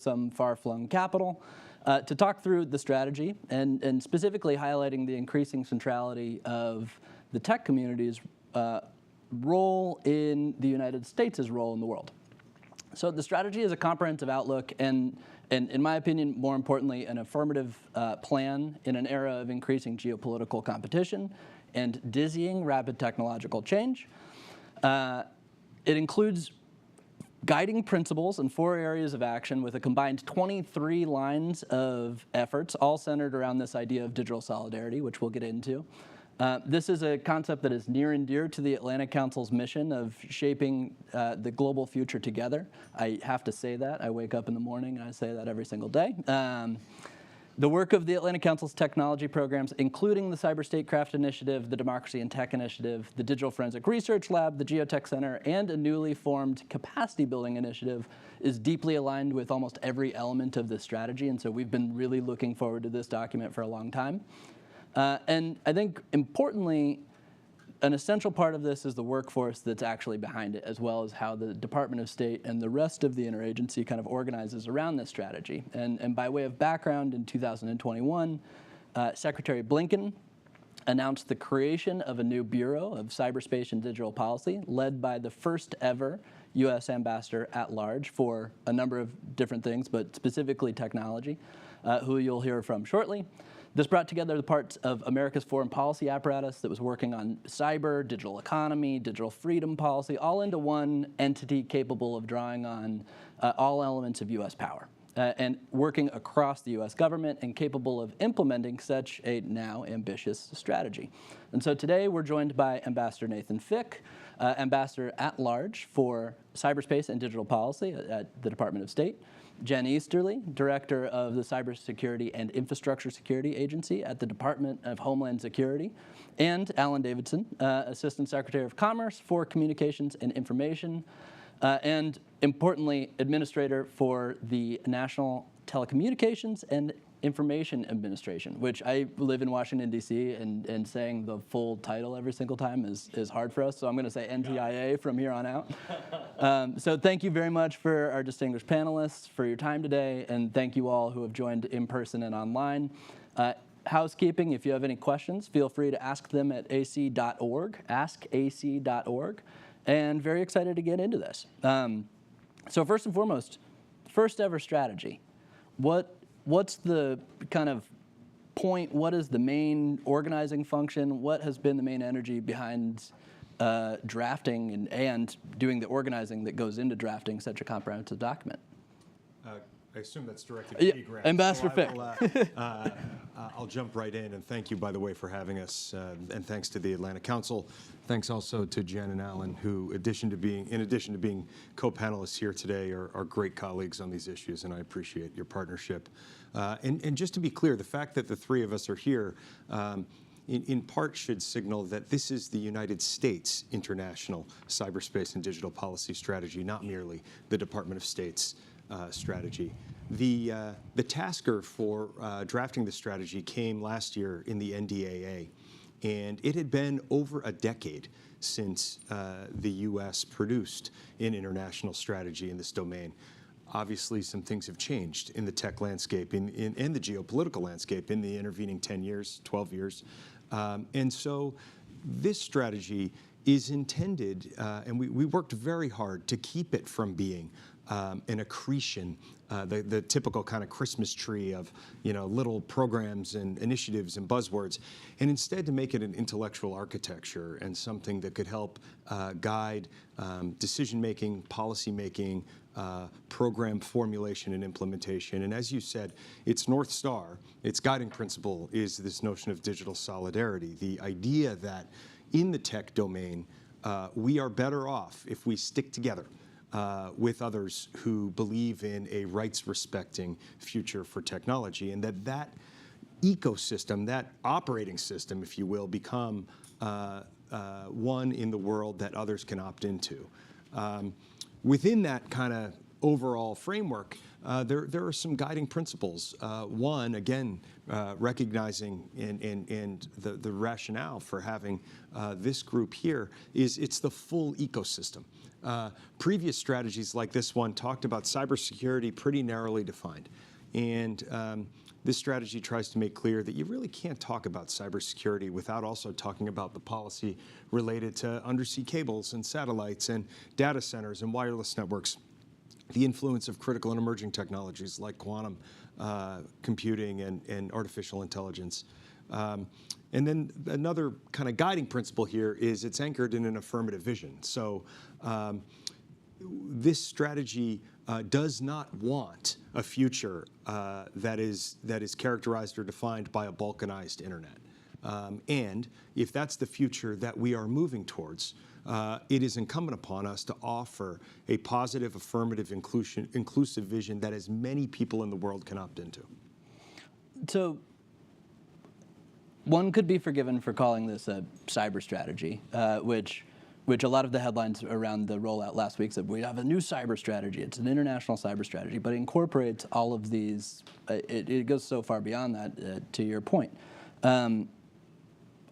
some far-flung capital to talk through the strategy and specifically highlighting the increasing centrality of the tech community's role in the United States' role in the world. So the strategy is a comprehensive outlook and in my opinion, more importantly, an affirmative plan in an era of increasing geopolitical competition and dizzying rapid technological change. It includes guiding principles in 4 areas of action with a combined 23 lines of efforts, all centered around this idea of digital solidarity, which we'll get into. This is a concept that is near and dear to the Atlantic Council's mission of shaping the global future together. I have to say that. I wake up in the morning and I say that every single day. The work of the Atlantic Council's technology programs, including the Cyberstatecraft Initiative, the Democracy and Tech Initiative, the Digital Forensic Research Lab, the Geotech Center, and a newly formed capacity building initiative, is deeply aligned with almost every element of this strategy. And so we've been really looking forward to this document for a long time. And I think importantly, an essential part of this is the workforce that's actually behind it, as well as how the Department of State and the rest of the interagency kind of organizes around this strategy. And by way of background, in 2021, Secretary Blinken announced the creation of a new Bureau of Cyberspace and Digital Policy, led by the first ever U.S. Ambassador at Large for a number of different things, but specifically technology, who you'll hear from shortly. This brought together the parts of America's foreign policy apparatus that was working on cyber, digital economy, digital freedom policy, all into one entity capable of drawing on all elements of U.S. power and working across the U.S. government and capable of implementing such a now ambitious strategy. And so today we're joined by Ambassador Nathan Fick, Ambassador at Large for Cyberspace and Digital Policy at the Department of State, Jen Easterly, Director of the Cybersecurity and Infrastructure Security Agency at the Department of Homeland Security, and Alan Davidson, Assistant Secretary of Commerce for Communications and Information, and importantly, Administrator for the National Telecommunications and Information Administration, which I live in Washington, D.C., and saying the full title every single time is hard for us, so I'm going to say NTIA from here on out. So thank you very much for our distinguished panelists for your time today, and thank you all who have joined in person and online. Housekeeping, if you have any questions, feel free to ask them at ac.org, askac.org, and very excited to get into this. So first and foremost, first ever strategy. What's the kind of point? What is the main organizing function? What has been the main energy behind drafting and doing the organizing that goes into drafting such a comprehensive document? I assume that's directed to me, Grant. Ambassador Fick. I'll jump right in, and thank you, by the way, for having us, and thanks to the Atlantic Council. Thanks also to Jen and Alan, who, in addition to being co-panelists here today, are great colleagues on these issues, and I appreciate your partnership. And just to be clear, the fact that the 3 of us are here in part should signal that this is the United States international cyberspace and digital policy strategy, not merely the Department of State's strategy. The tasker for drafting the strategy came last year in the NTIA, and it had been over a decade since the U.S. produced an international strategy in this domain. Obviously, some things have changed in the tech landscape and the geopolitical landscape in the intervening 10 years, 12 years. And so this strategy is intended, and we worked very hard to keep it from being an accretion, the typical kind of Christmas tree of little programs and initiatives and buzzwords, and instead to make it an intellectual architecture and something that could help guide decision-making, policy-making, program formulation and implementation. And as you said, its North Star, its guiding principle is this notion of digital solidarity, the idea that in the tech domain, we are better off if we stick together with others who believe in a rights-respecting future for technology, and that ecosystem, that operating system, if you will, become one in the world that others can opt into. Within that kind of overall framework, there are some guiding principles. One, again, recognizing and the rationale for having this group here is it's the full ecosystem. Previous strategies like this one talked about cybersecurity pretty narrowly defined. And this strategy tries to make clear that you really can't talk about cybersecurity without also talking about the policy related to undersea cables and satellites and data centers and wireless networks, the influence of critical and emerging technologies like quantum computing and artificial intelligence. And then another kind of guiding principle here is it's anchored in an affirmative vision. So this strategy does not want a future that is characterized or defined by a balkanized internet. And if that's the future that we are moving towards, it is incumbent upon us to offer a positive, affirmative, inclusive vision that as many people in the world can opt into. So one could be forgiven for calling this a cyber strategy, which a lot of the headlines around the rollout last week said, we have a new cyber strategy. It's an international cyber strategy, but it incorporates all of these. It goes so far beyond that, to your point.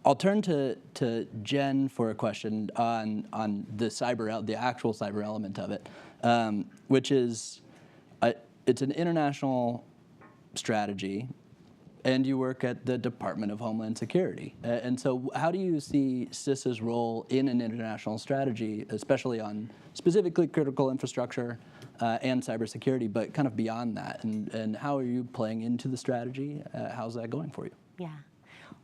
I'll turn to Jen for a question on the actual cyber element of it, which is it's an international strategy, and you work at the Department of Homeland Security. And so how do you see CISA's role in an international strategy, especially on specifically critical infrastructure and cybersecurity, but kind of beyond that? And how are you playing into the strategy? How's that going for you? Yeah.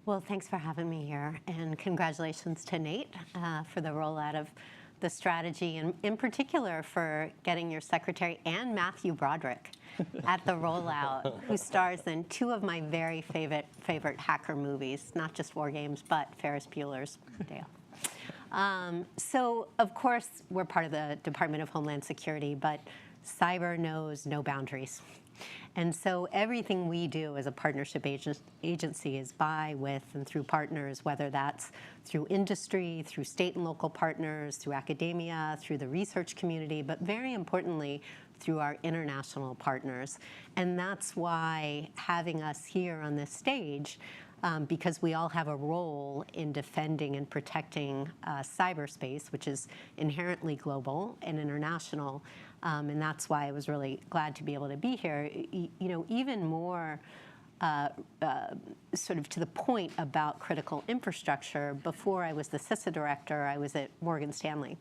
Well, thanks for having me here, and congratulations to Nate for the rollout of the strategy, and in particular for getting your secretary and Matthew Broderick at the rollout, who stars in two of my very favorite hacker movies, not just war games, but Ferris Bueller's Day Off. So, of course, we're part of the Department of Homeland Security, but cyber knows no boundaries. And so everything we do as a partnership agency is by, with, and through partners, whether that's through industry, through state and local partners, through academia, through the research community, but very importantly, through our international partners. And that's why having us here on this stage, because we all have a role in defending and protecting cyberspace, which is inherently global and international. And that's why I was really glad to be able to be here. You know, even more sort of to the point about critical infrastructure, before I was the CISA director, I was at Morgan Stanley.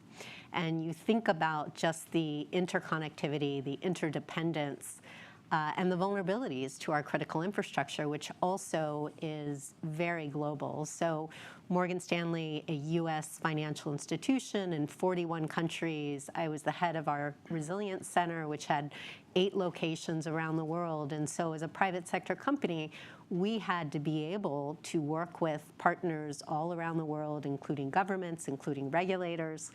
And you think about just the interconnectivity, the interdependence, and the vulnerabilities to our critical infrastructure, which also is very global. So Morgan Stanley, a U.S. financial institution in 41 countries. I was the head of our Resilience Center, which had 8 locations around the world. And so as a private sector company, we had to be able to work with partners all around the world, including governments, including regulators.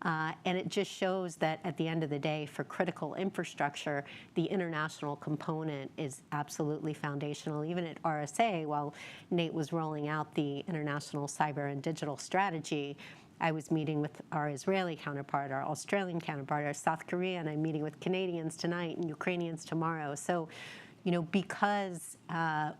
And it just shows that at the end of the day, for critical infrastructure, the international component is absolutely foundational. Even at RSA, while Nate was rolling out the international cyber and digital strategy, I was meeting with our Israeli counterpart, our Australian counterpart, our South Korean. I'm meeting with Canadians tonight and Ukrainians tomorrow. So, you know, because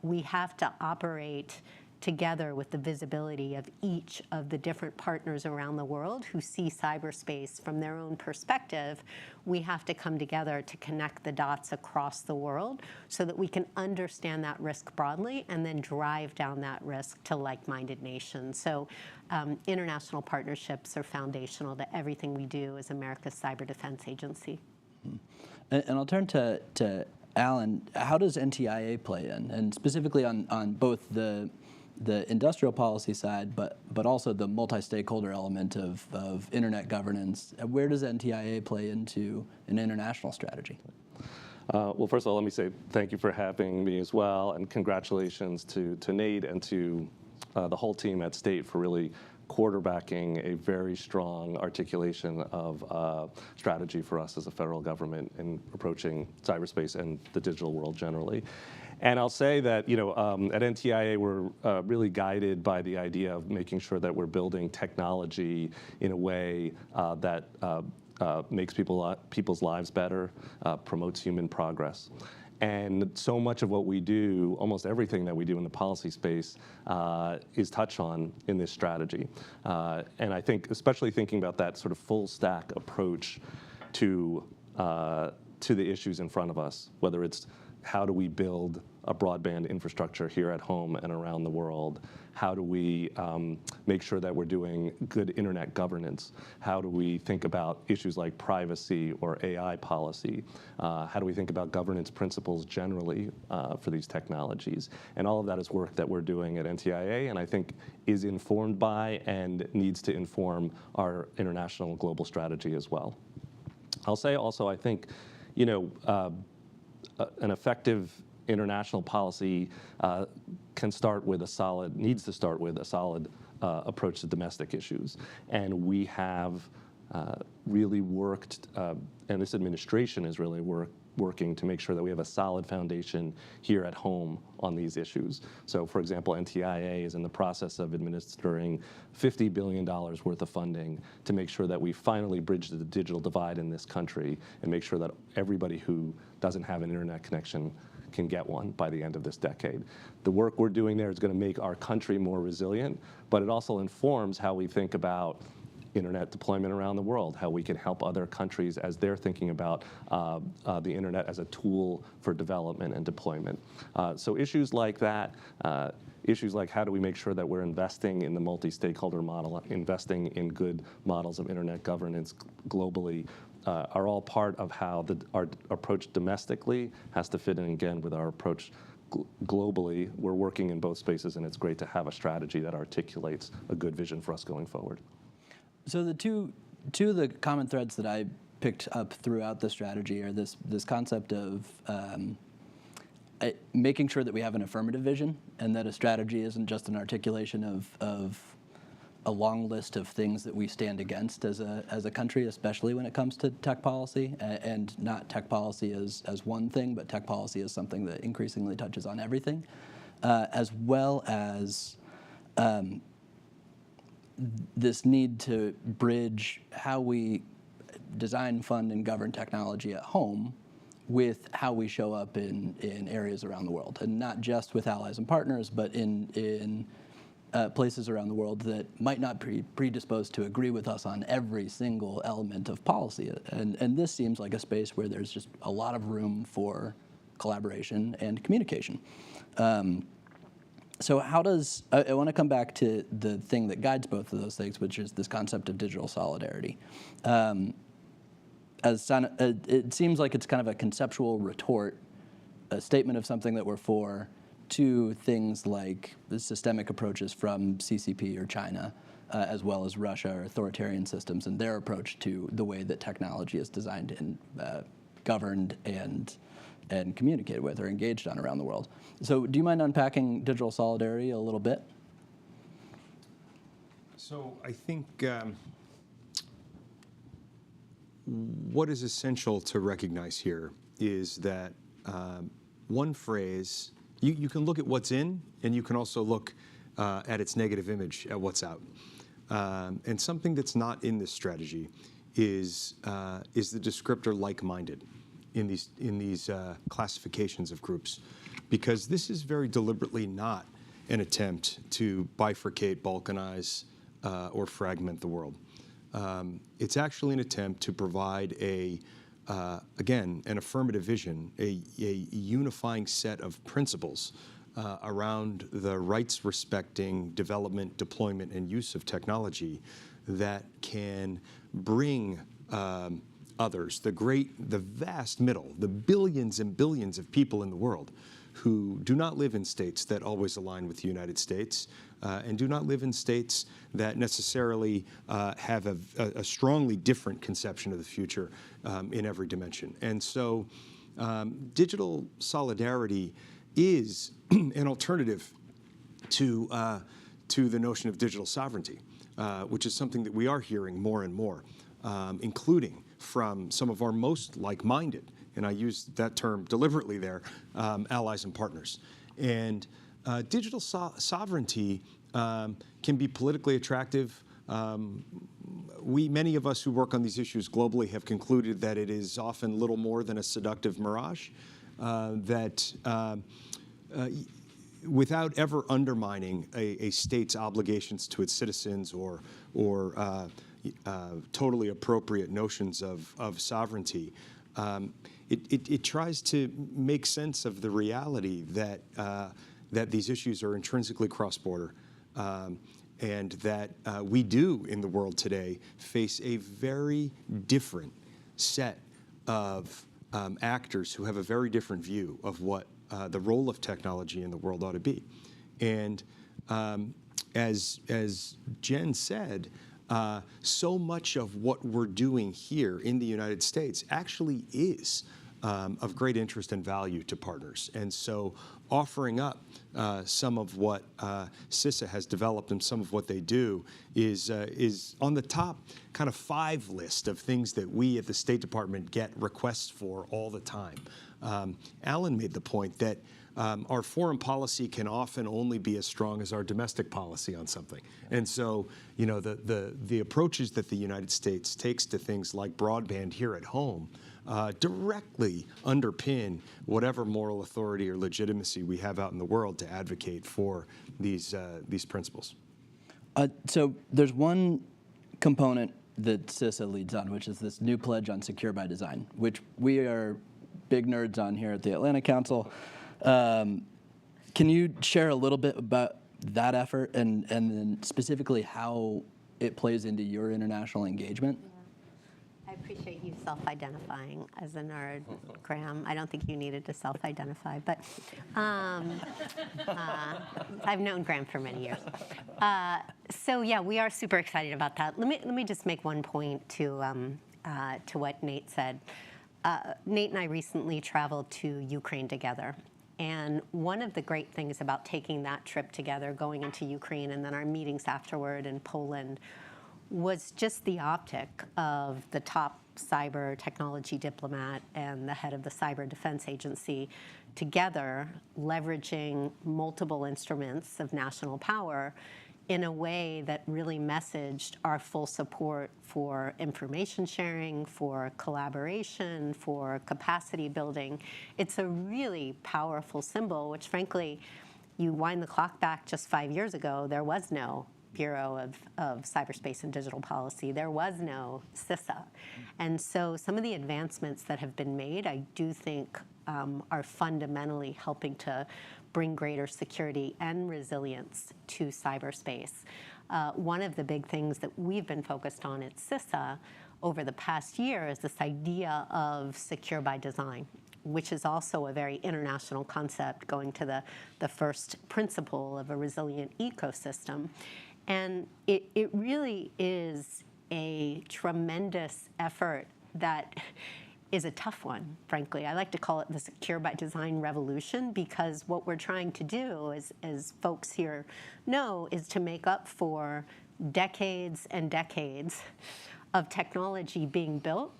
we have to operate together with the visibility of each of the different partners around the world who see cyberspace from their own perspective, we have to come together to connect the dots across the world so that we can understand that risk broadly and then drive down that risk to like-minded nations. So international partnerships are foundational to everything we do as America's Cyber Defense Agency. And I'll turn to Alan. How does NTIA play in, and specifically on both the industrial policy side, but also the multi-stakeholder element of internet governance? Where does NTIA play into an international strategy? Well, first of all, let me say thank you for having me as well, and congratulations to Nate and to the whole team at State for really quarterbacking a very strong articulation of strategy for us as a federal government in approaching cyberspace and the digital world generally. And I'll say that, you know, at NTIA, we're really guided by the idea of making sure that we're building technology in a way that makes people's lives better, promotes human progress. And so much of what we do, almost everything that we do in the policy space, is touched on in this strategy. And I think, especially thinking about that sort of full stack approach to the issues in front of us, whether it's how do we build a broadband infrastructure here at home and around the world? How do we make sure that we're doing good internet governance? How do we think about issues like privacy or AI policy? How do we think about governance principles generally for these technologies? And all of that is work that we're doing at NTIA, and I think is informed by and needs to inform our international and global strategy as well. I'll say also, I think, an effective international policy needs to start with a solid approach to domestic issues. And we have really worked, and this administration is really working to make sure that we have a solid foundation here at home on these issues. So, for example, NTIA is in the process of administering $50 billion worth of funding to make sure that we finally bridge the digital divide in this country and make sure that everybody who doesn't have an internet connection can get one by the end of this decade. The work we're doing there is going to make our country more resilient, but it also informs how we think about internet deployment around the world, how we can help other countries as they're thinking about the internet as a tool for development and deployment. So issues like that, issues like how do we make sure that we're investing in the multi-stakeholder model, investing in good models of internet governance globally, are all part of how our approach domestically has to fit in again with our approach globally. We're working in both spaces, and it's great to have a strategy that articulates a good vision for us going forward. So the two of the common threads that I picked up throughout the strategy are this concept of making sure that we have an affirmative vision and that a strategy isn't just an articulation of a long list of things that we stand against as a country, especially when it comes to tech policy, and not tech policy as one thing, but tech policy as something that increasingly touches on everything, as well as this need to bridge how we design, fund, and govern technology at home with how we show up in areas around the world, and not just with allies and partners, but in places around the world that might not be predisposed to agree with us on every single element of policy. And this seems like a space where there's just a lot of room for collaboration and communication. So how does, I want to come back to the thing that guides both of those things, which is this concept of digital solidarity. It seems like it's kind of a conceptual retort, a statement of something that we're for, to things like the systemic approaches from CCP or China, as well as Russia or authoritarian systems, and their approach to the way that technology is designed and governed and communicated with or engaged on around the world. So do you mind unpacking digital solidarity a little bit? So I think what is essential to recognize here is that one phrase, you can look at what's in, and you can also look at its negative image, at what's out. And something that's not in this strategy is the descriptor like-minded in these classifications of groups, because this is very deliberately not an attempt to bifurcate, balkanize, or fragment the world. It's actually an attempt to provide again, an affirmative vision, a unifying set of principles around the rights-respecting development, deployment, and use of technology that can bring others, the vast middle, the billions and billions of people in the world who do not live in states that always align with the United States, and do not live in states that necessarily have a strongly different conception of the future in every dimension. And so digital solidarity is an alternative to the notion of digital sovereignty, which is something that we are hearing more and more, including from some of our most like-minded, and I use that term deliberately there, allies and partners. And digital sovereignty can be politically attractive. Many of us who work on these issues globally have concluded that it is often little more than a seductive mirage. that without ever undermining a state's obligations to its citizens or totally appropriate notions of sovereignty, it tries to make sense of the reality that that these issues are intrinsically cross-border, and that we do in the world today face a very different set of actors who have a very different view of what the role of technology in the world ought to be. And as Jen said, so much of what we're doing here in the United States actually is of great interest and value to partners. And so offering up some of what CISA has developed and some of what they do is on the top kind of 5 list of things that we at the State Department get requests for all the time. Alan made the point that our foreign policy can often only be as strong as our domestic policy on something. And so, you know, the approaches that the United States takes to things like broadband here at home directly underpin whatever moral authority or legitimacy we have out in the world to advocate for these principles. So there's one component that CISA leads on, which is this new pledge on secure by design, which we are big nerds on here at the Atlantic Council. Can you share a little bit about that effort and then specifically how it plays into your international engagement? I appreciate you self-identifying as a nerd, Graham. I don't think you needed to self-identify, but I've known Graham for many years. So yeah, we are super excited about that. Let me just make one point to what Nate said. Nate and I recently traveled to Ukraine together. And one of the great things about taking that trip together, going into Ukraine and then our meetings afterward in Poland, was just the optic of the top cyber technology diplomat and the head of the Cyber Defense Agency together leveraging multiple instruments of national power in a way that really messaged our full support for information sharing, for collaboration, for capacity building. It's a really powerful symbol, which frankly, you wind the clock back just 5 years ago, there was no Bureau of Cyberspace and Digital Policy. There was no CISA. And so some of the advancements that have been made, I do think are fundamentally helping to bring greater security and resilience to cyberspace. One of the big things that we've been focused on at CISA over the past year is this idea of secure by design, which is also a very international concept, going to the first principle of a resilient ecosystem. And it really is a tremendous effort that is a tough one, frankly. I like to call it the secure by design revolution, because what we're trying to do, as folks here know, is to make up for decades and decades of technology being built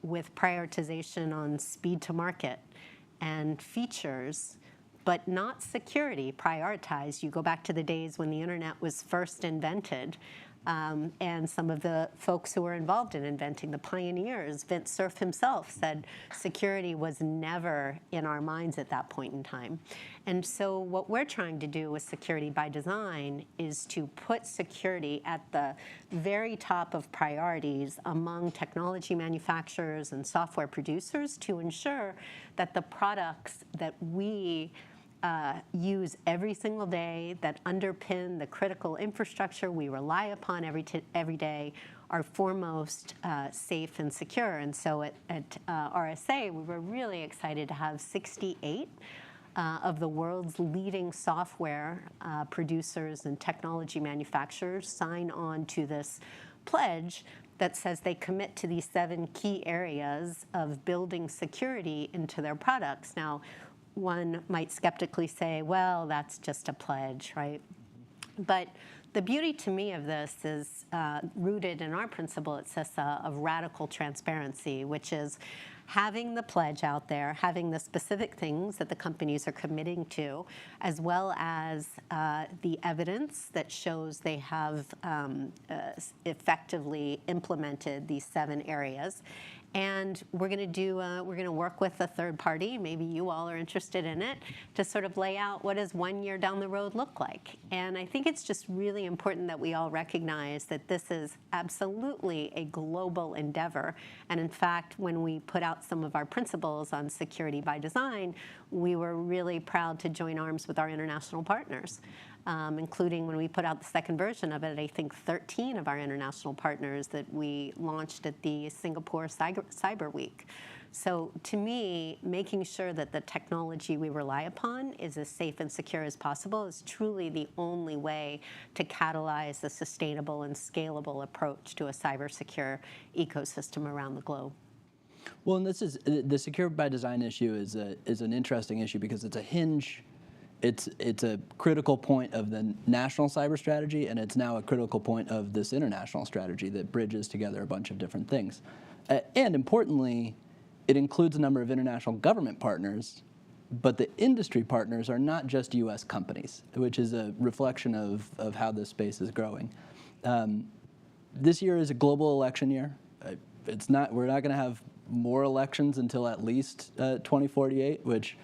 with prioritization on speed to market and features, but not security prioritized. You go back to the days when the internet was first invented, and some of the folks who were involved in inventing, the pioneers, Vint Cerf himself said security was never in our minds at that point in time. And so what we're trying to do with security by design is to put security at the very top of priorities among technology manufacturers and software producers to ensure that the products that we use every single day, that underpin the critical infrastructure we rely upon every day, are foremost safe and secure. And so at RSA, we were really excited to have 68 of the world's leading software producers and technology manufacturers sign on to this pledge that says they commit to these 7 key areas of building security into their products. Now, one might skeptically say, well, that's just a pledge, right? But the beauty to me of this is rooted in our principle at CISA of radical transparency, which is having the pledge out there, having the specific things that the companies are committing to, as well as the evidence that shows they have effectively implemented these 7 areas. And we're going to work with a third party, maybe you all are interested in it, to sort of lay out what does 1 year down the road look like. And I think it's just really important that we all recognize that this is absolutely a global endeavor. And in fact, when we put out some of our principles on security by design, we were really proud to join arms with our international partners. Including when we put out the second version of it, I think 13 of our international partners that we launched at the Singapore Cyber Week. So to me, making sure that the technology we rely upon is as safe and secure as possible is truly the only way to catalyze a sustainable and scalable approach to a cyber secure ecosystem around the globe. Well, and this is the secure by design issue is an interesting issue because it's a hinge. It's a critical point of the national cyber strategy, and it's now a critical point of this international strategy that bridges together a bunch of different things. And importantly, it includes a number of international government partners, but the industry partners are not just U.S. companies, which is a reflection of how this space is growing. This year is a global election year. We're not going to have more elections until at least 2048, which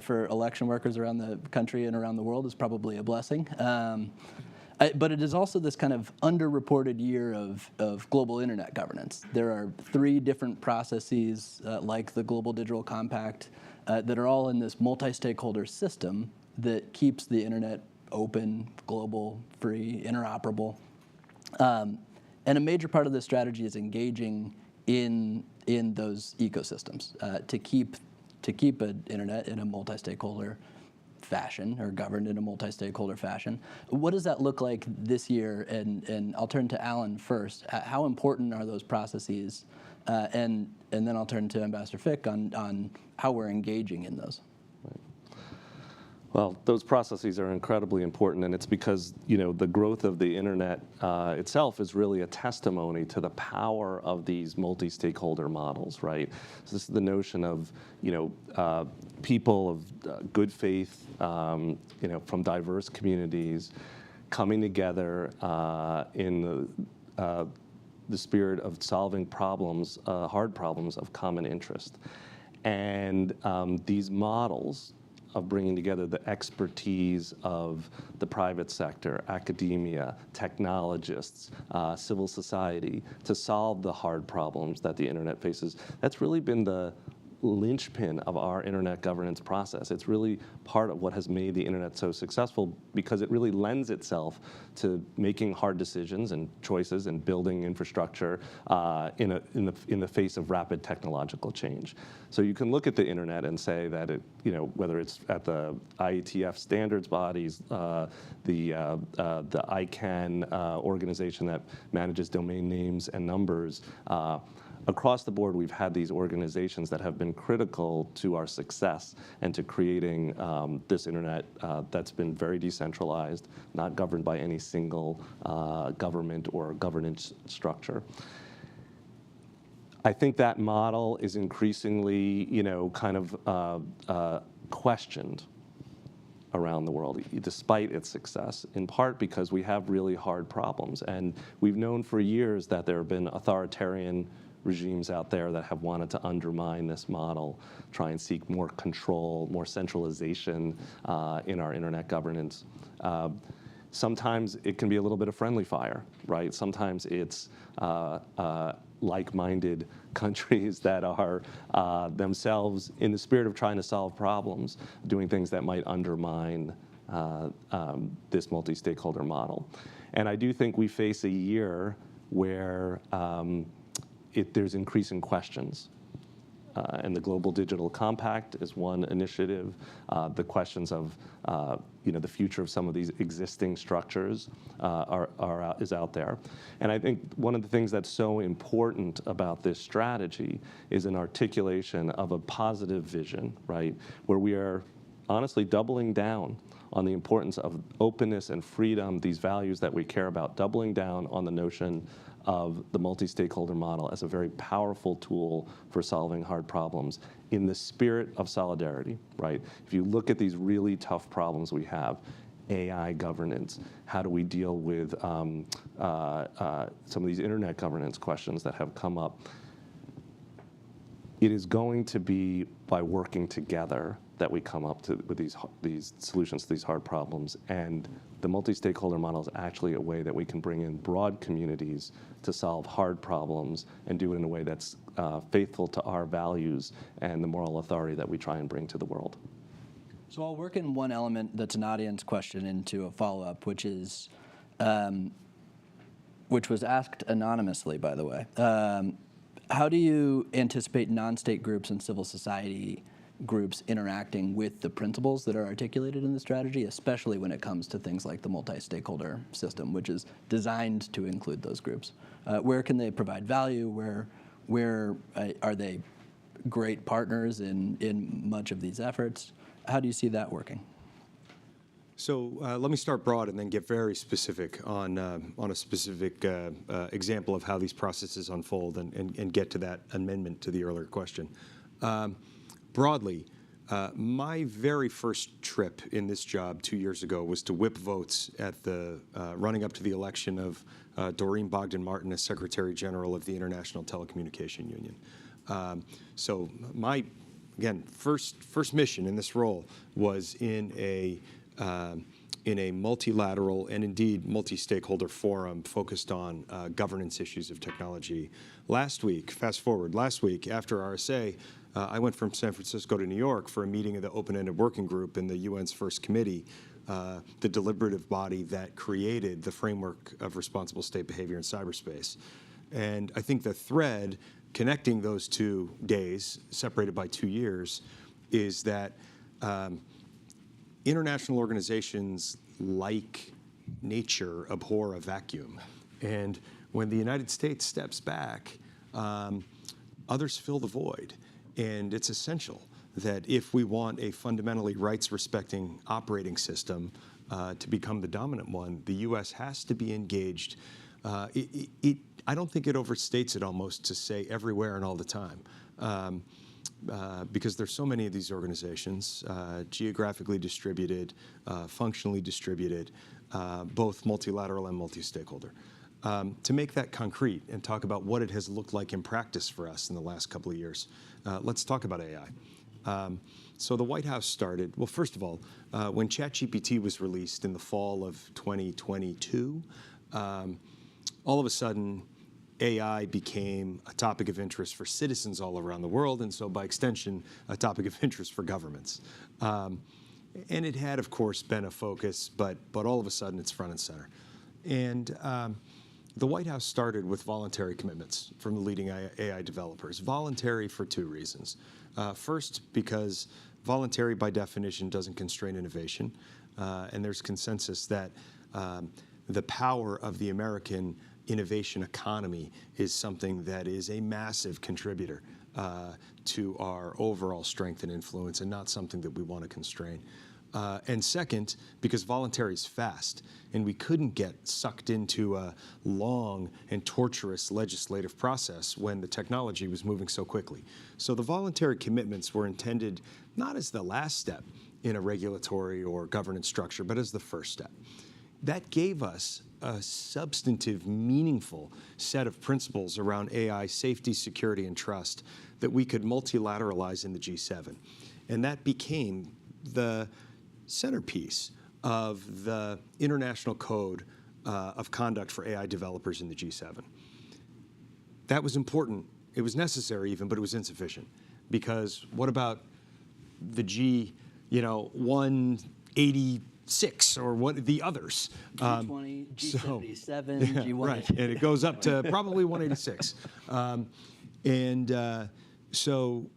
for election workers around the country and around the world is probably a blessing. But it is also this kind of underreported year of global internet governance. There are 3 different processes like the Global Digital Compact that are all in this multi-stakeholder system that keeps the internet open, global, free, interoperable. And a major part of this strategy is engaging in those ecosystems to keep an internet in a multi-stakeholder fashion or governed in a multi-stakeholder fashion. What does that look like this year? And I'll turn to Alan first. How important are those processes? And then I'll turn to Ambassador Fick on how we're engaging in those. Well, those processes are incredibly important, and it's because the growth of the internet itself is really a testimony to the power of these multi-stakeholder models, right? So this is the notion of people of good faith, from diverse communities, coming together in the spirit of solving problems, hard problems of common interest, and these models of bringing together the expertise of the private sector, academia, technologists, civil society to solve the hard problems that the internet faces. That's really been the linchpin of our internet governance process. It's really part of what has made the internet so successful because it really lends itself to making hard decisions and choices and building infrastructure in the face of rapid technological change. So you can look at the internet and say that it, whether it's at the IETF standards bodies, the ICANN organization that manages domain names and numbers. Across the board, we've had these organizations that have been critical to our success and to creating this internet that's been very decentralized, not governed by any single government or governance structure. I think that model is increasingly, questioned around the world, despite its success, in part because we have really hard problems. And we've known for years that there have been authoritarian regimes out there that have wanted to undermine this model, try and seek more control, more centralization in our internet governance. Sometimes it can be a little bit of friendly fire, right? Sometimes it's like-minded countries that are themselves, in the spirit of trying to solve problems, doing things that might undermine this multi-stakeholder model. And I do think we face a year where there's increasing questions. And the Global Digital Compact is one initiative. The questions of the future of some of these existing structures is out there. And I think one of the things that's so important about this strategy is an articulation of a positive vision, right? Where we are honestly doubling down on the importance of openness and freedom, these values that we care about, doubling down on the notion of the multi-stakeholder model as a very powerful tool for solving hard problems in the spirit of solidarity, right? If you look at these really tough problems we have, AI governance, how do we deal with some of these internet governance questions that have come up? it is going to be by working together that we come up with these solutions to these hard problems. And the multi-stakeholder model is actually a way that we can bring in broad communities to solve hard problems and do it in a way that's faithful to our values and the moral authority that we try and bring to the world. So I'll work in one element that's an audience question into a follow-up, which is, which was asked anonymously, by the way. How do you anticipate non-state groups and civil society groups interacting with the principles that are articulated in the strategy, especially when it comes to things like the multi-stakeholder system, which is designed to include those groups? Where can they provide value? Where are they great partners in much of these efforts? How do you see that working? So let me start broad and then get very specific on a specific example of how these processes unfold and get to that amendment to the earlier question. Broadly, my very first trip in this job 2 years ago was to whip votes at the running up to the election of Doreen Bogdan-Martin as Secretary General of the International Telecommunication Union. So my, again, first mission in this role was in a multilateral and indeed multi-stakeholder forum focused on governance issues of technology. Last week, fast forward, last week after RSA, I went from San Francisco to New York for a meeting of the Open-Ended Working Group in the UN's first committee, the deliberative body that created the framework of responsible state behavior in cyberspace. And I think the thread connecting those 2 days, separated by 2 years, is that international organizations, like nature, abhor a vacuum. And when the United States steps back, others fill the void. And it's essential that if we want a fundamentally rights-respecting operating system to become the dominant one, the U.S. has to be engaged. I don't think it overstates it almost to say everywhere and all the time. Because there's so many of these organizations, geographically distributed, functionally distributed, both multilateral and multi-stakeholder. To make that concrete and talk about what it has looked like in practice for us in the last couple of years, let's talk about AI. So the White House started, well, first of all, when ChatGPT was released in the fall of 2022, all of a sudden, AI became a topic of interest for citizens all around the world, and so by extension, a topic of interest for governments. And it had, of course, been a focus, but all of a sudden it's front and center. And the White House started with voluntary commitments from the leading AI developers. Voluntary for 2 reasons. First, because voluntary by definition doesn't constrain innovation, and there's consensus that the power of the American innovation economy is something that is a massive contributor to our overall strength and influence, and not something that we want to constrain. And second, because voluntary is fast, and we couldn't get sucked into a long and torturous legislative process when the technology was moving so quickly. So the voluntary commitments were intended not as the last step in a regulatory or governance structure, but as the first step. That gave us a substantive, meaningful set of principles around AI safety, security, and trust that we could multilateralize in the G7. And that became the centerpiece of the International Code of Conduct for AI Developers in the G7. That was important. It was necessary even, but it was insufficient. Because what about the G186 or what the others? G20, G77, G1. Right, and it goes up to probably 186. So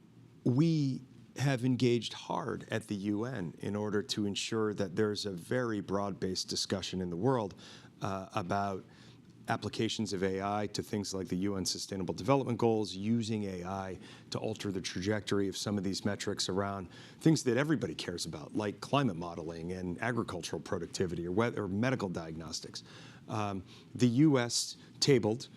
we have engaged hard at the UN in order to ensure that there's a very broad-based discussion in the world about applications of AI to things like the UN Sustainable Development Goals, using AI to alter the trajectory of some of these metrics around things that everybody cares about, like climate modeling and agricultural productivity or medical diagnostics. The US tabled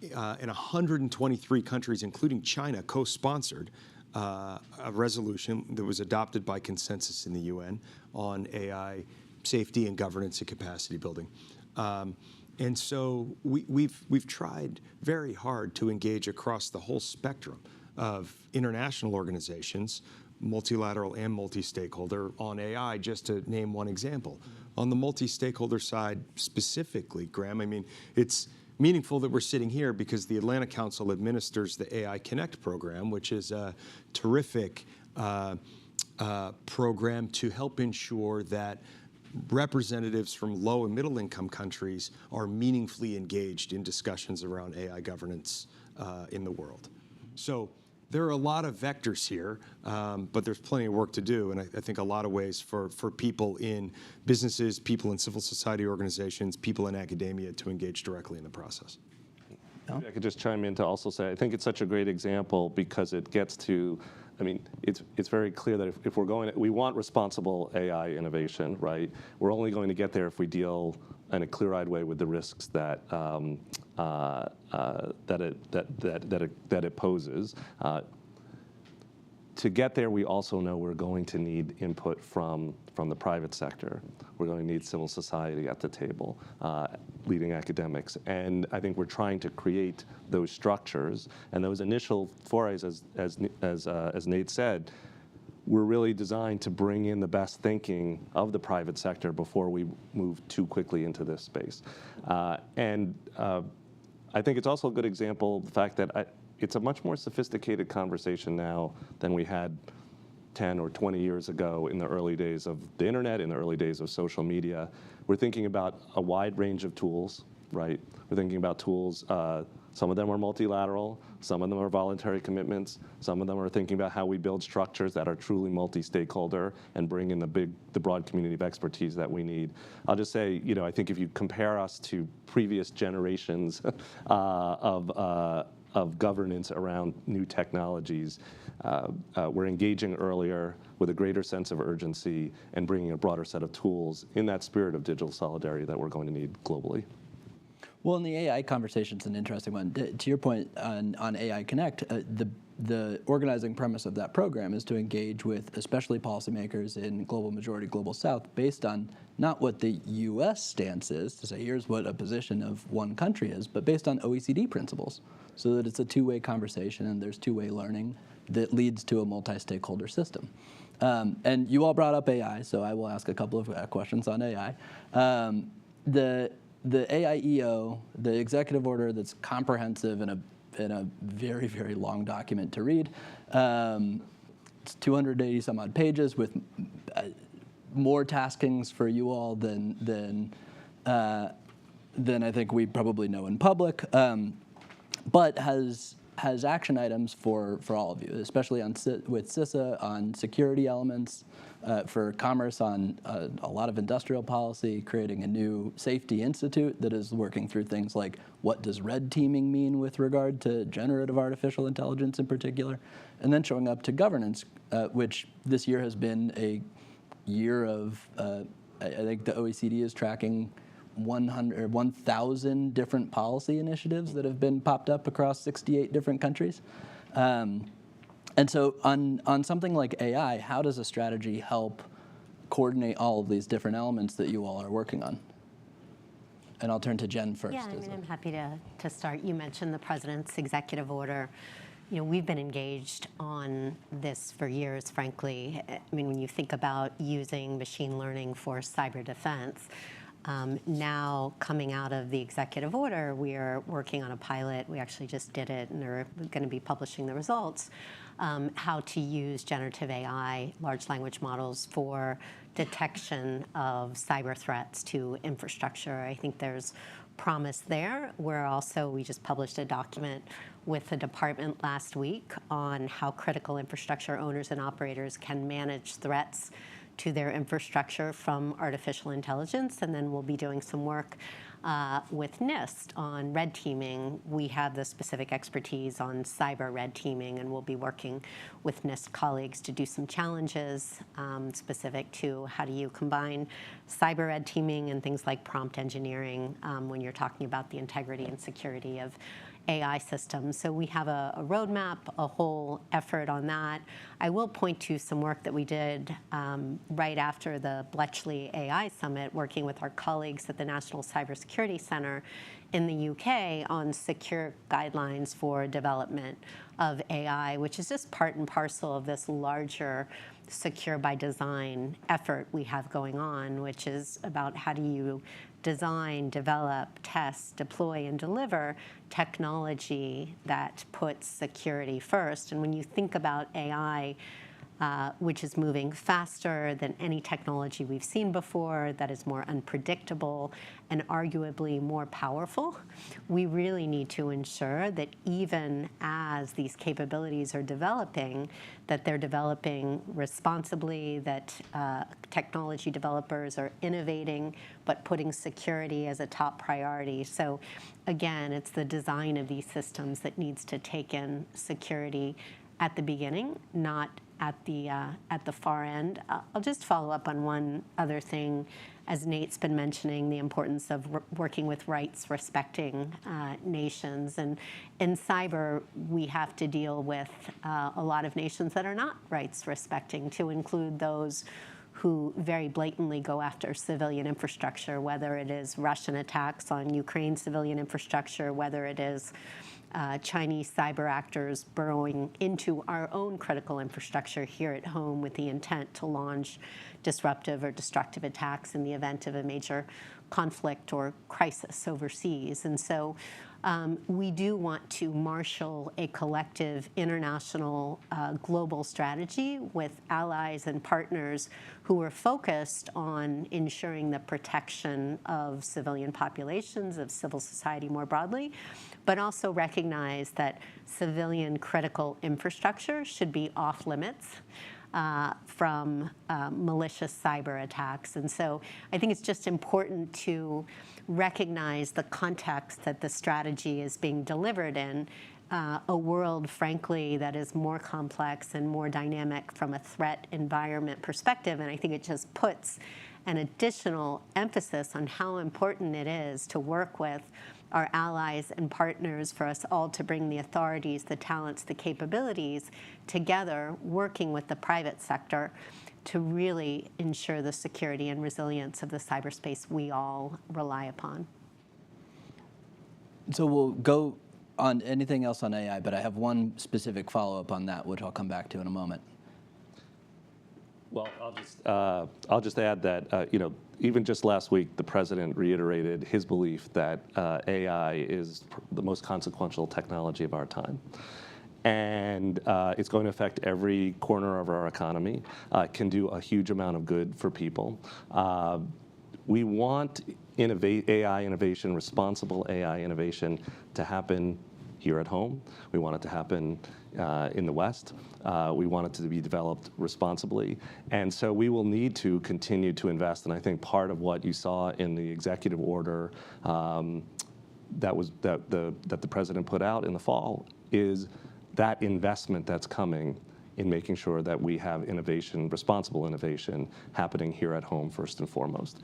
in 123 countries, including China, co-sponsored a resolution that was adopted by consensus in the UN on AI safety and governance and capacity building. And so we've tried very hard to engage across the whole spectrum of international organizations, multilateral and multi-stakeholder, on AI, just to name one example. On the multi-stakeholder side specifically, Graham, I mean, it's meaningful that we're sitting here because the Atlanta Council administers the AI Connect program, which is a terrific program to help ensure that representatives from low and middle income countries are meaningfully engaged in discussions around AI governance in the world. So there are a lot of vectors here, but there's plenty of work to do, and I think a lot of ways for people in businesses, people in civil society organizations, people in academia to engage directly in the process. Maybe I could just chime in to also say, I think it's such a great example because it gets to, I mean, it's very clear that if we're going, we want responsible AI innovation, right? We're only going to get there if we deal in a clear-eyed way with the risks that it poses. To get there, we also know we're going to need input from the private sector. We're going to need civil society at the table, leading academics. And I think we're trying to create those structures. And those initial forays, as Nate said, were really designed to bring in the best thinking of the private sector before we move too quickly into this space. I think it's also a good example of the fact that it's a much more sophisticated conversation now than we had 10 or 20 years ago in the early days of the internet, in the early days of social media. We're thinking about a wide range of tools, right? We're thinking about tools, some of them are multilateral, some of them are voluntary commitments, some of them are thinking about how we build structures that are truly multi-stakeholder and bring in the broad community of expertise that we need. I'll just say, you know, I think if you compare us to previous generations of governance around new technologies, we're engaging earlier with a greater sense of urgency and bringing a broader set of tools in that spirit of digital solidarity that we're going to need globally. Well, and the AI conversation's an interesting one. To your point on AI Connect, the organizing premise of that program is to engage with especially policymakers in global majority, global south, based on not what the U.S. stance is, to say here's what a position of one country is, but based on OECD principles, so that it's a two-way conversation and there's two-way learning that leads to a multi-stakeholder system. And you all brought up AI, so I will ask a couple of questions on AI. The AIEO, the executive order that's comprehensive in a very, very long document to read. It's 280 some odd pages with more taskings for you all than I think we probably know in public, but has action items for all of you, especially with CISA on security elements, for commerce on a lot of industrial policy, creating a new safety institute that is working through things like what does red teaming mean with regard to generative artificial intelligence in particular, and then showing up to governance, which this year has been a year of, I think the OECD is tracking 1,000 different policy initiatives that have been popped up across 68 different countries. And so on something like AI, how does a strategy help coordinate all of these different elements that you all are working on? And I'll turn to Jen first. Yeah, I mean, I'm happy to start. You mentioned the president's executive order. You know, we've been engaged on this for years, frankly. I mean, when you think about using machine learning for cyber defense, now coming out of the executive order, we are working on a pilot. We actually just did it, and they're going to be publishing the results, how to use generative AI, large language models, for detection of cyber threats to infrastructure. I think there's promise there. We just published a document with the department last week on how critical infrastructure owners and operators can manage threats to their infrastructure from artificial intelligence, and then we'll be doing some work with NIST on red teaming. We have the specific expertise on cyber red teaming, and we'll be working with NIST colleagues to do some challenges specific to how do you combine cyber red teaming and things like prompt engineering when you're talking about the integrity and security of AI systems. So we have a roadmap, a whole effort on that. I will point to some work that we did right after the Bletchley AI Summit, working with our colleagues at the National Cybersecurity Center in the UK on secure guidelines for development of AI, which is just part and parcel of this larger secure by design effort we have going on, which is about how do you design, develop, test, deploy, and deliver technology that puts security first. And when you think about AI, which is moving faster than any technology we've seen before, that is more unpredictable and arguably more powerful, we really need to ensure that even as these capabilities are developing, that they're developing responsibly, that technology developers are innovating, but putting security as a top priority. So again, it's the design of these systems that needs to take in security at the beginning, not at the far end. I'll just follow up on one other thing. As Nate's been mentioning, the importance of working with rights-respecting nations. And in cyber, we have to deal with a lot of nations that are not rights-respecting, to include those who very blatantly go after civilian infrastructure, whether it is Russian attacks on Ukraine civilian infrastructure, whether it is Chinese cyber actors burrowing into our own critical infrastructure here at home with the intent to launch disruptive or destructive attacks in the event of a major conflict or crisis overseas. And so we do want to marshal a collective international global strategy with allies and partners who are focused on ensuring the protection of civilian populations, of civil society more broadly, but also recognize that civilian critical infrastructure should be off limits from malicious cyber attacks. And so I think it's just important to recognize the context that the strategy is being delivered in, a world, frankly, that is more complex and more dynamic from a threat environment perspective. And I think it just puts an additional emphasis on how important it is to work with our allies and partners, for us all to bring the authorities, the talents, the capabilities together, working with the private sector to really ensure the security and resilience of the cyberspace we all rely upon. So we'll go on anything else on AI, but I have one specific follow-up on that, which I'll come back to in a moment. Well, I'll just add that even just last week, the president reiterated his belief that AI is the most consequential technology of our time. And it's going to affect every corner of our economy, can do a huge amount of good for people. We want AI innovation, responsible AI innovation, to happen here at home. We want it to happen in the West. We want it to be developed responsibly. And so we will need to continue to invest. And I think part of what you saw in the executive order that the president put out in the fall is that investment that's coming in making sure that we have innovation, responsible innovation, happening here at home first and foremost.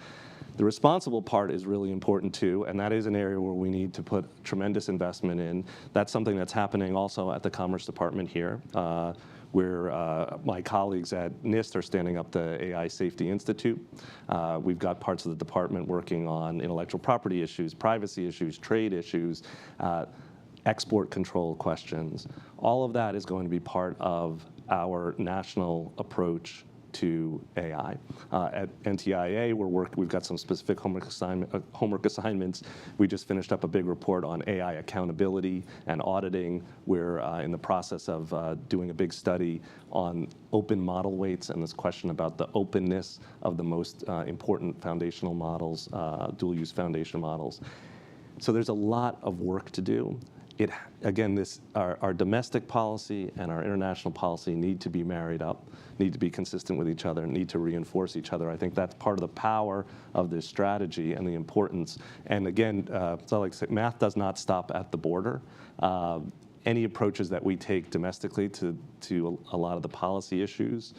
The responsible part is really important too, and that is an area where we need to put tremendous investment in. That's something that's happening also at the Commerce Department here, where my colleagues at NIST are standing up the AI Safety Institute. We've got parts of the department working on intellectual property issues, privacy issues, trade issues, export control questions. All of that is going to be part of our national approach to AI. At NTIA, we've got some specific homework assignments. We just finished up a big report on AI accountability and auditing. We're in the process of doing a big study on open model weights and this question about the openness of the most important foundational models, dual-use foundation models. So there's a lot of work to do. Again, our domestic policy and our international policy need to be married up, need to be consistent with each other, need to reinforce each other. I think that's part of the power of this strategy and the importance. And again, so like I said, math does not stop at the border. Any approaches that we take domestically to a lot of the policy issues,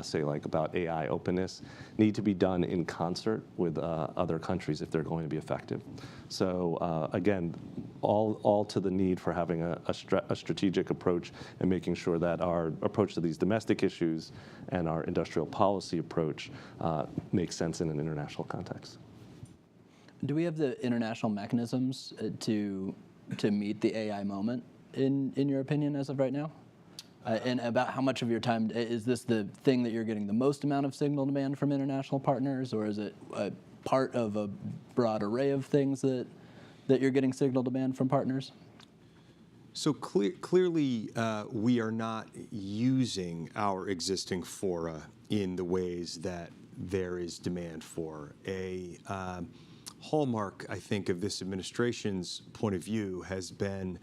say like about AI openness, need to be done in concert with other countries if they're going to be effective. So again, all to the need for having a strategic approach and making sure that our approach to these domestic issues and our industrial policy approach makes sense in an international context. Do we have the international mechanisms to meet the AI moment? in your opinion, as of right now? And about how much of your time, is this the thing that you're getting the most amount of signal demand from international partners, or is it a part of a broad array of things that you're getting signal demand from partners? So clearly, we are not using our existing fora in the ways that there is demand for. A hallmark, I think, of this administration's point of view has been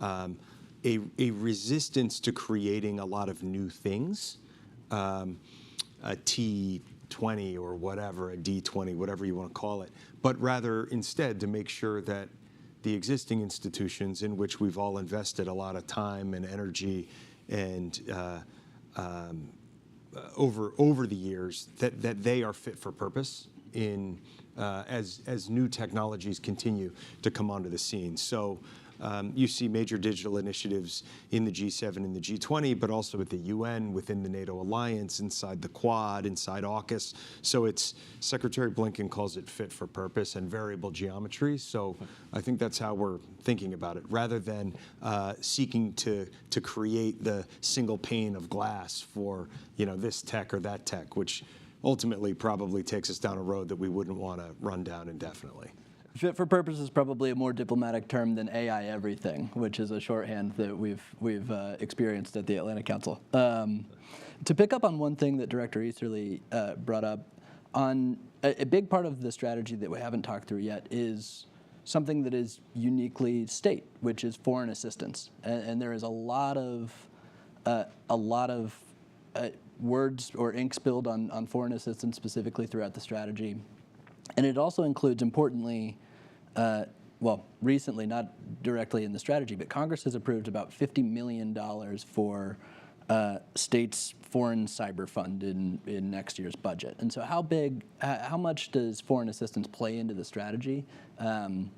a resistance to creating a lot of new things, a T20 or whatever, a D20, whatever you want to call it, but rather instead to make sure that the existing institutions in which we've all invested a lot of time and energy and over the years, that they are fit for purpose in as new technologies continue to come onto the scene. So you see major digital initiatives in the G7 and the G20, but also at the UN, within the NATO alliance, inside the Quad, inside AUKUS. So it's, Secretary Blinken calls it fit for purpose and variable geometry. So I think that's how we're thinking about it, rather than seeking to create the single pane of glass for, you know, this tech or that tech, which ultimately probably takes us down a road that we wouldn't want to run down indefinitely. Fit for purpose is probably a more diplomatic term than AI everything, which is a shorthand that we've experienced at the Atlantic Council. To pick up on one thing that Director Easterly brought up, on a big part of the strategy that we haven't talked through yet is something that is uniquely state, which is foreign assistance, and there is a lot of words or ink spilled on foreign assistance specifically throughout the strategy. And it also includes, importantly, well, recently, not directly in the strategy, but Congress has approved about $50 million for states' foreign cyber fund in next year's budget. And so how much does foreign assistance play into the strategy? And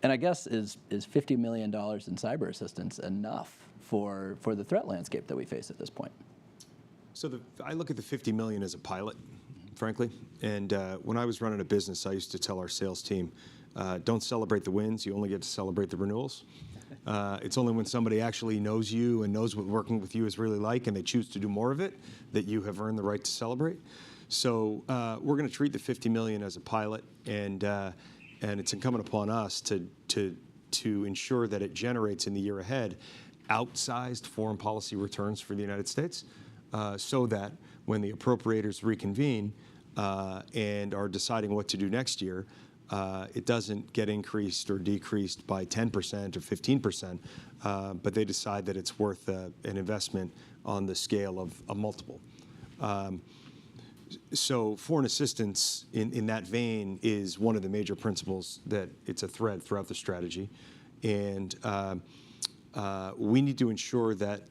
I guess, is $50 million in cyber assistance enough for the threat landscape that we face at this point? So I look at the $50 million as a pilot, frankly. And when I was running a business, I used to tell our sales team, don't celebrate the wins, you only get to celebrate the renewals. It's only when somebody actually knows you and knows what working with you is really like and they choose to do more of it that you have earned the right to celebrate. So we're going to treat the $50 million as a pilot, and it's incumbent upon us to ensure that it generates in the year ahead outsized foreign policy returns for the United States, so that when the appropriators reconvene and are deciding what to do next year, it doesn't get increased or decreased by 10% or 15%, but they decide that it's worth an investment on the scale of a multiple. So foreign assistance in that vein is one of the major principles that it's a thread throughout the strategy. And we need to ensure that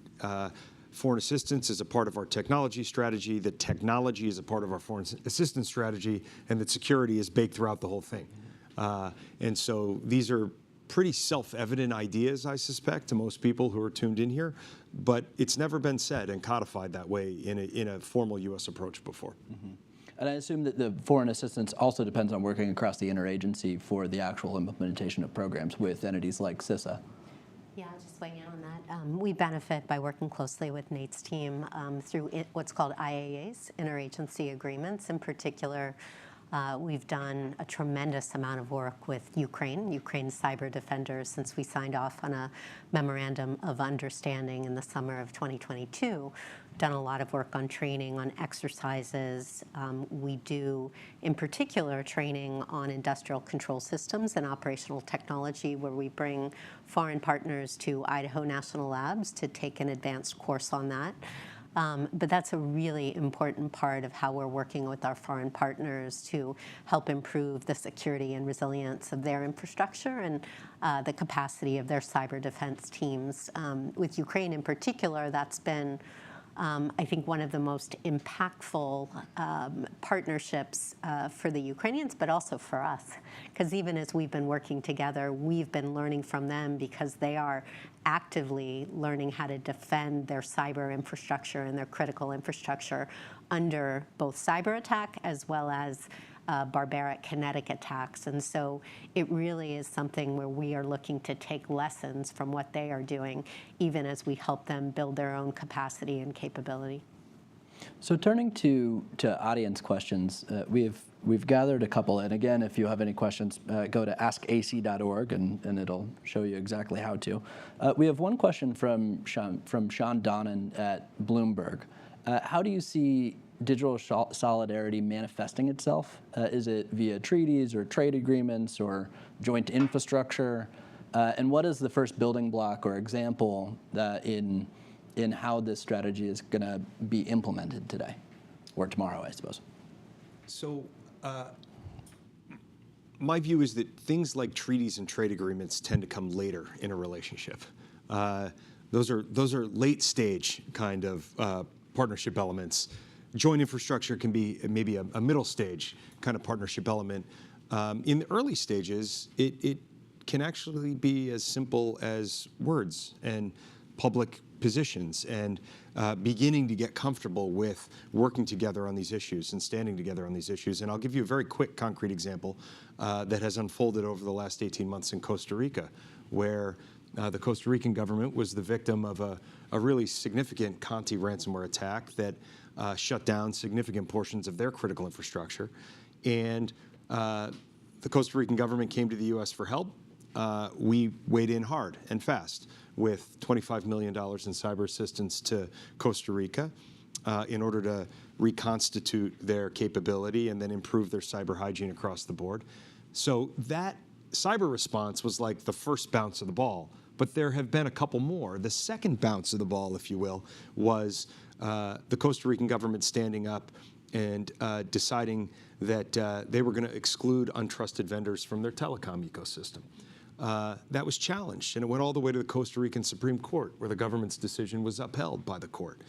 foreign assistance is a part of our technology strategy, that technology is a part of our foreign assistance strategy, and that security is baked throughout the whole thing. And so these are pretty self-evident ideas, I suspect, to most people who are tuned in here, but it's never been said and codified that way in a formal U.S. approach before. Mm-hmm. And I assume that the foreign assistance also depends on working across the interagency for the actual implementation of programs with entities like CISA. Yeah, I'll just weigh in on that. We benefit by working closely with Nate's team through what's called IAAs, interagency agreements. In particular, we've done a tremendous amount of work with Ukraine's cyber defenders, since we signed off on a memorandum of understanding in the summer of 2022. Done a lot of work on training, on exercises. We do, in particular, training on industrial control systems and operational technology, where we bring foreign partners to Idaho National Labs to take an advanced course on that. But that's a really important part of how we're working with our foreign partners to help improve the security and resilience of their infrastructure and the capacity of their cyber defense teams. With Ukraine in particular, that's been, I think, one of the most impactful partnerships for the Ukrainians, but also for us. Because even as we've been working together, we've been learning from them, because they are actively learning how to defend their cyber infrastructure and their critical infrastructure under both cyber attack as well as barbaric kinetic attacks. And so it really is something where we are looking to take lessons from what they are doing, even as we help them build their own capacity and capability. So turning to audience questions, we've gathered a couple, and again, if you have any questions, go to askac.org, and it'll show you exactly how to. We have one question from Sean Donnan at Bloomberg. How do you see digital solidarity manifesting itself? Is it via treaties or trade agreements or joint infrastructure? And what is the first building block or example in how this strategy is going to be implemented today or tomorrow, I suppose? So my view is that things like treaties and trade agreements tend to come later in a relationship. Those are late stage kind of partnership elements. Joint infrastructure can be maybe a middle stage kind of partnership element. In the early stages, it can actually be as simple as words and public positions and beginning to get comfortable with working together on these issues and standing together on these issues. And I'll give you a very quick, concrete example that has unfolded over the last 18 months in Costa Rica, where the Costa Rican government was the victim of a really significant Conti ransomware attack that shut down significant portions of their critical infrastructure. And the Costa Rican government came to the U.S. for help. We weighed in hard and fast with $25 million in cyber assistance to Costa Rica in order to reconstitute their capability and then improve their cyber hygiene across the board. So that cyber response was like the first bounce of the ball, but there have been a couple more. The second bounce of the ball, if you will, was the Costa Rican government standing up and deciding that they were going to exclude untrusted vendors from their telecom ecosystem. That was challenged, and it went all the way to the Costa Rican Supreme Court, where the government's decision was upheld by the court.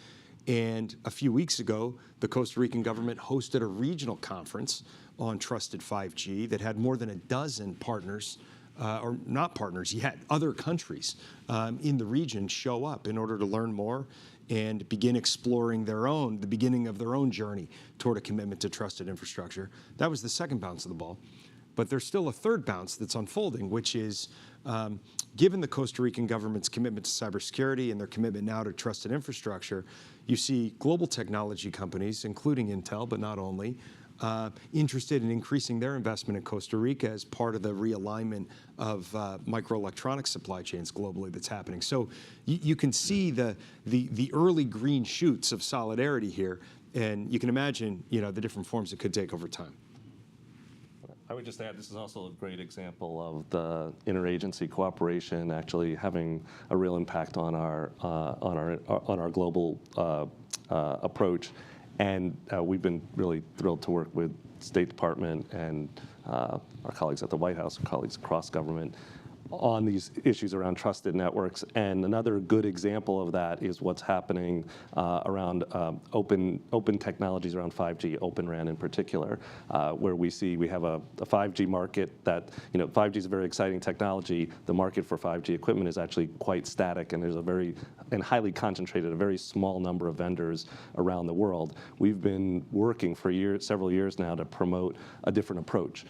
And a few weeks ago, the Costa Rican government hosted a regional conference on trusted 5G that had more than a dozen partners, or not partners yet, other countries in the region show up in order to learn more and begin exploring the beginning of their own journey toward a commitment to trusted infrastructure. That was the second bounce of the ball. But there's still a third bounce that's unfolding, which is given the Costa Rican government's commitment to cybersecurity and their commitment now to trusted infrastructure, you see global technology companies, including Intel, but not only, interested in increasing their investment in Costa Rica as part of the realignment of microelectronic supply chains globally that's happening. So you can see the early green shoots of solidarity here, and you can imagine the different forms it could take over time. I would just add, this is also a great example of the interagency cooperation actually having a real impact on our global approach, and we've been really thrilled to work with State Department and our colleagues at the White House, colleagues across government, on these issues around trusted networks. And another good example of that is what's happening around open technologies around 5G, Open RAN in particular, where we have a 5G market that, 5G is a very exciting technology. The market for 5G equipment is actually quite static, and there's highly concentrated, a very small number of vendors around the world. We've been working for several years now to promote a different approach,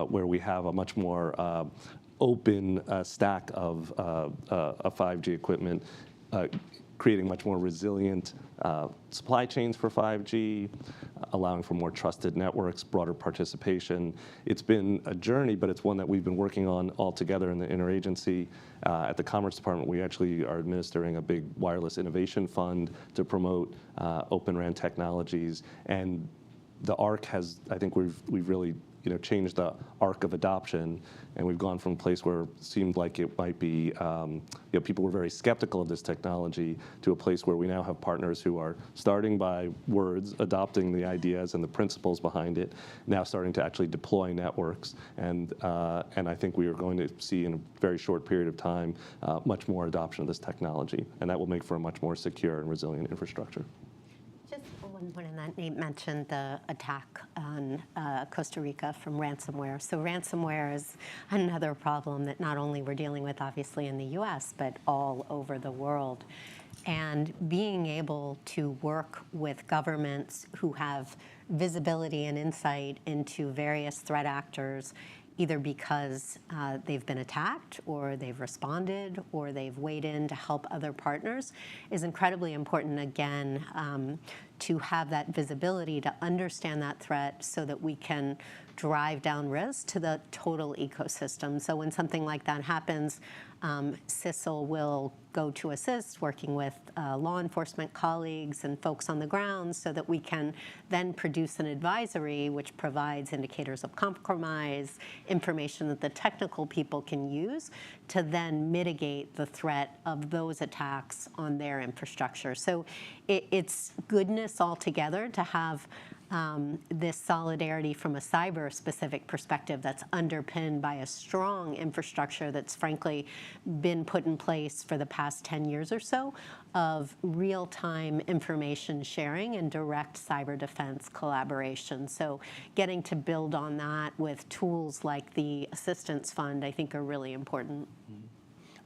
where we have a much more open stack of 5G equipment, creating much more resilient supply chains for 5G, allowing for more trusted networks, broader participation. It's been a journey, but it's one that we've been working on all together in the interagency. At the Commerce Department, we actually are administering a big wireless innovation fund to promote Open RAN technologies. And the arc has, I think we've really changed the arc of adoption, and we've gone from a place where it seemed like it might be, people were very skeptical of this technology, to a place where we now have partners who are starting by words, adopting the ideas and the principles behind it, now starting to actually deploy networks, and I think we are going to see in a very short period of time much more adoption of this technology, and that will make for a much more secure and resilient infrastructure. Just One point in that, Nate mentioned the attack on Costa Rica from ransomware. So ransomware is another problem that not only we're dealing with, obviously, in the US, but all over the world. And being able to work with governments who have visibility and insight into various threat actors, either because they've been attacked or they've responded or they've weighed in to help other partners, is incredibly important, again, to have that visibility, to understand that threat so that we can drive down risk to the total ecosystem. So when something like that happens, CISA will go to assist, working with law enforcement colleagues and folks on the ground so that we can then produce an advisory which provides indicators of compromise, information that the technical people can use to then mitigate the threat of those attacks on their infrastructure. So it's goodness altogether to have this solidarity from a cyber-specific perspective that's underpinned by a strong infrastructure that's frankly been put in place for the past 10 years or so of real-time information sharing and direct cyber defense collaboration. So getting to build on that with tools like the Assistance Fund, I think, are really important.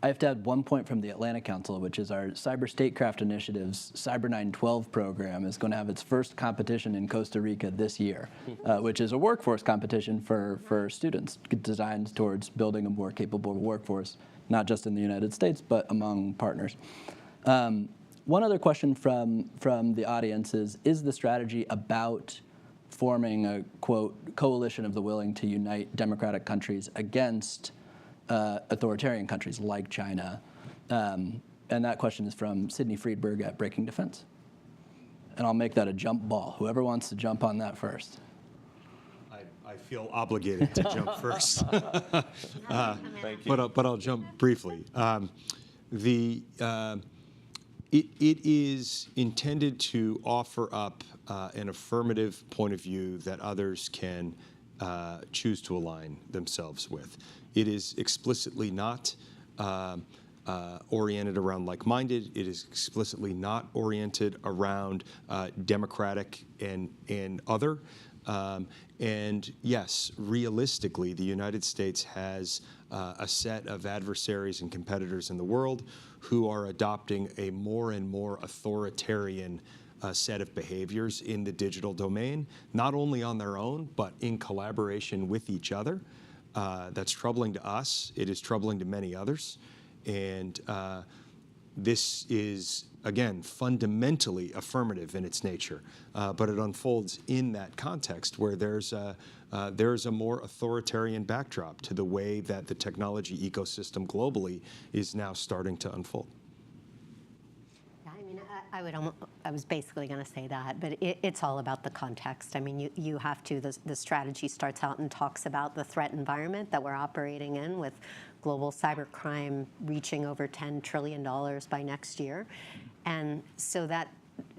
I have to add one point from the Atlantic Council, which is our Cyber Statecraft Initiative's Cyber 912 program is going to have its first competition in Costa Rica this year, which is a workforce competition for students designed towards building a more capable workforce, not just in the United States, but among partners. One other question from the audience is the strategy about forming a, quote, coalition of the willing to unite democratic countries against authoritarian countries like China? And that question is from Sydney Friedberg at Breaking Defense. And I'll make that a jump ball. Whoever wants to jump on that first. I feel obligated to jump first. Thank you. But I'll jump briefly. It is intended to offer up an affirmative point of view that others can choose to align themselves with. It is explicitly not oriented around like-minded. It is explicitly not oriented around democratic and other. And yes, realistically, the United States has a set of adversaries and competitors in the world who are adopting a more and more authoritarian set of behaviors in the digital domain, not only on their own, but in collaboration with each other. That's troubling to us. It is troubling to many others. And this is, again, fundamentally affirmative in its nature, but it unfolds in that context where there's a more authoritarian backdrop to the way that the technology ecosystem globally is now starting to unfold. I was basically going to say that, but it's all about the context. I mean, you have to, the strategy starts out and talks about the threat environment that we're operating in with global cybercrime reaching over $10 trillion by next year. And so that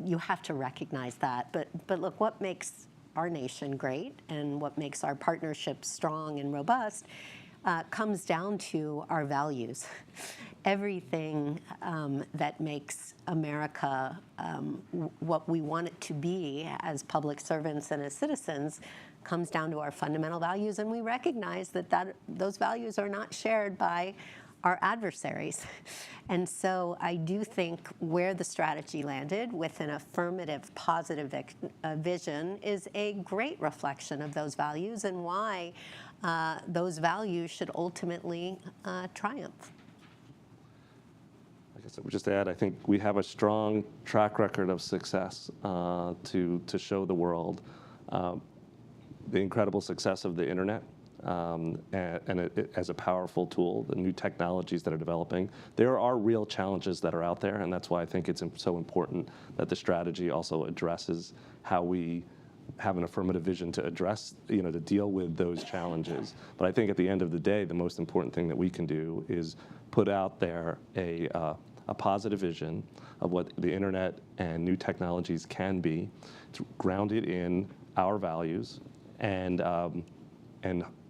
you have to recognize that. But look, what makes our nation great and what makes our partnership strong and robust comes down to our values. Everything that makes America what we want it to be as public servants and as citizens comes down to our fundamental values, and we recognize that those values are not shared by our adversaries. And so I do think where the strategy landed with an affirmative, positive vision is a great reflection of those values and why those values should ultimately triumph. I guess I would just add, I think we have a strong track record of success to show the world the incredible success of the internet. And it, as a powerful tool, the new technologies that are developing. There are real challenges that are out there, and that's why I think it's so important that the strategy also addresses how we have an affirmative vision to address, to deal with those challenges. But I think at the end of the day, the most important thing that we can do is put out there a positive vision of what the internet and new technologies can be, grounded in our values, and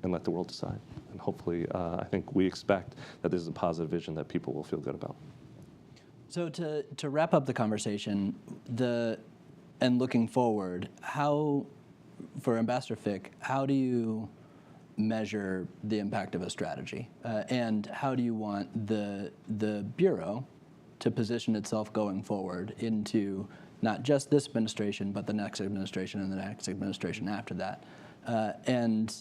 let the world decide. And hopefully, I think we expect that this is a positive vision that people will feel good about. So to wrap up the conversation, and looking forward, for Ambassador Fick, how do you measure the impact of a strategy? And how do you want the Bureau to position itself going forward into not just this administration, but the next administration and the next administration after that? And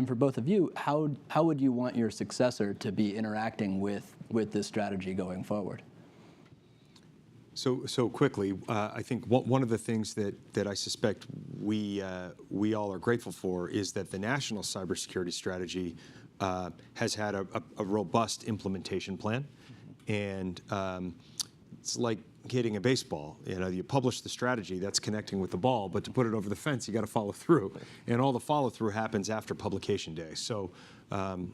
for both of you, how would you want your successor to be interacting with this strategy going forward? So quickly, I think one of the things that I suspect we all are grateful for is that the national cybersecurity strategy has had a robust implementation plan, and it's like hitting a baseball. You publish the strategy, that's connecting with the ball, but to put it over the fence, you got to follow through, and all the follow through happens after publication day. So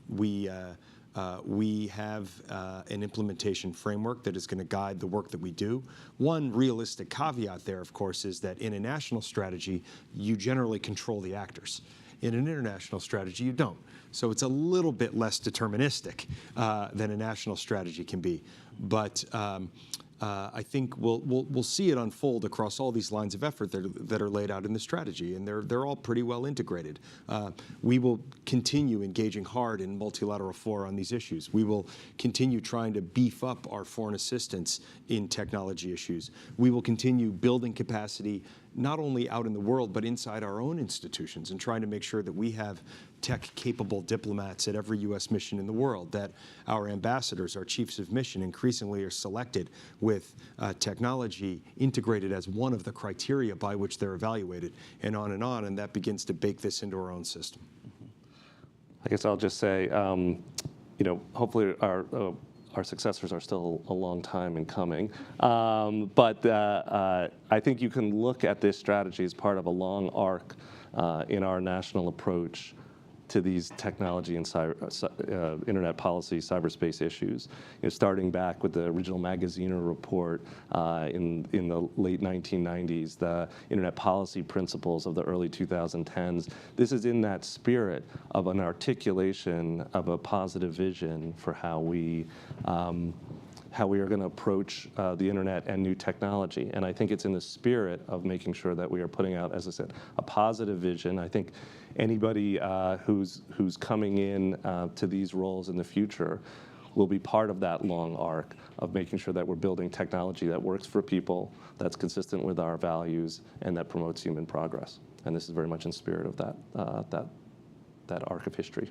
we have an implementation framework that is going to guide the work that we do. One realistic caveat there, of course, is that in a national strategy, you generally control the actors. In an international strategy, you don't. So it's a little bit less deterministic than a national strategy can be. But I think we'll see it unfold across all these lines of effort that are laid out in the strategy, and they're all pretty well integrated. We will continue engaging hard in multilateral fora on these issues. We will continue trying to beef up our foreign assistance in technology issues. We will continue building capacity not only out in the world, but inside our own institutions, and trying to make sure that we have tech-capable diplomats at every U.S. mission in the world, that our ambassadors, our chiefs of mission, increasingly are selected with technology integrated as one of the criteria by which they're evaluated, and that begins to bake this into our own system. I guess I'll just say, hopefully our successors are still a long time in coming. But I think you can look at this strategy as part of a long arc in our national approach to these technology and internet policy, cyberspace issues. Starting back with the original Magaziner report in the late 1990s, the internet policy principles of the early 2010s. This is in that spirit of an articulation of a positive vision for how we are going to approach the internet and new technology. And I think it's in the spirit of making sure that we are putting out, as I said, a positive vision. I think anybody who's coming in to these roles in the future will be part of that long arc of making sure that we're building technology that works for people, that's consistent with our values, and that promotes human progress. And this is very much in spirit of that arc of history.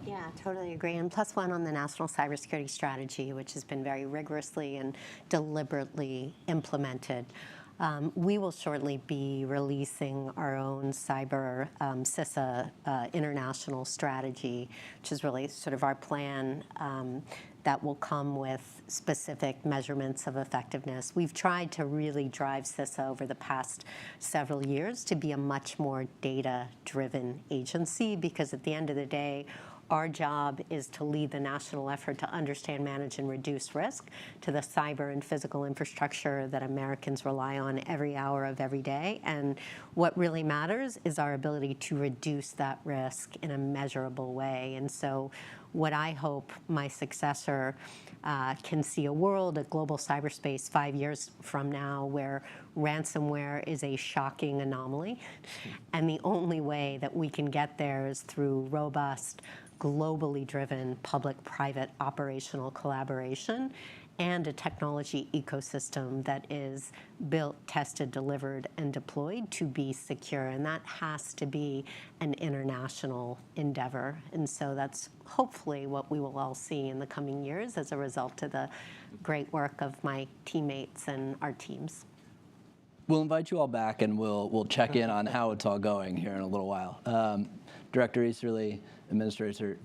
Yeah, totally agree. And plus one on the National Cybersecurity Strategy, which has been very rigorously and deliberately implemented. We will shortly be releasing our own cyber CISA international strategy, which is really sort of our plan that will come with specific measurements of effectiveness. We've tried to really drive CISA over the past several years to be a much more data-driven agency, because at the end of the day, our job is to lead the national effort to understand, manage, and reduce risk to the cyber and physical infrastructure that Americans rely on every hour of every day. And what really matters is our ability to reduce that risk in a measurable way. And so what I hope my successor can see a world, a global cyberspace 5 years from now, where ransomware is a shocking anomaly. And the only way that we can get there is through robust, globally driven public-private operational collaboration and a technology ecosystem that is built, tested, delivered, and deployed to be secure. And that has to be an international endeavor. And so that's hopefully what we will all see in the coming years as a result of the great work of my teammates and our teams. We'll invite you all back, and we'll check in on how it's all going here in a little while. Director Easterly, Administrator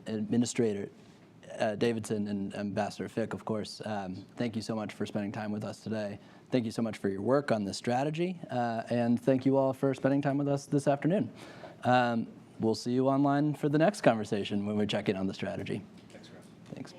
Davidson, and Ambassador Fick, of course, thank you so much for spending time with us today. Thank you so much for your work on this strategy, and thank you all for spending time with us this afternoon. We'll see you online for the next conversation when we check in on the strategy. Thanks, Ralph. Thanks.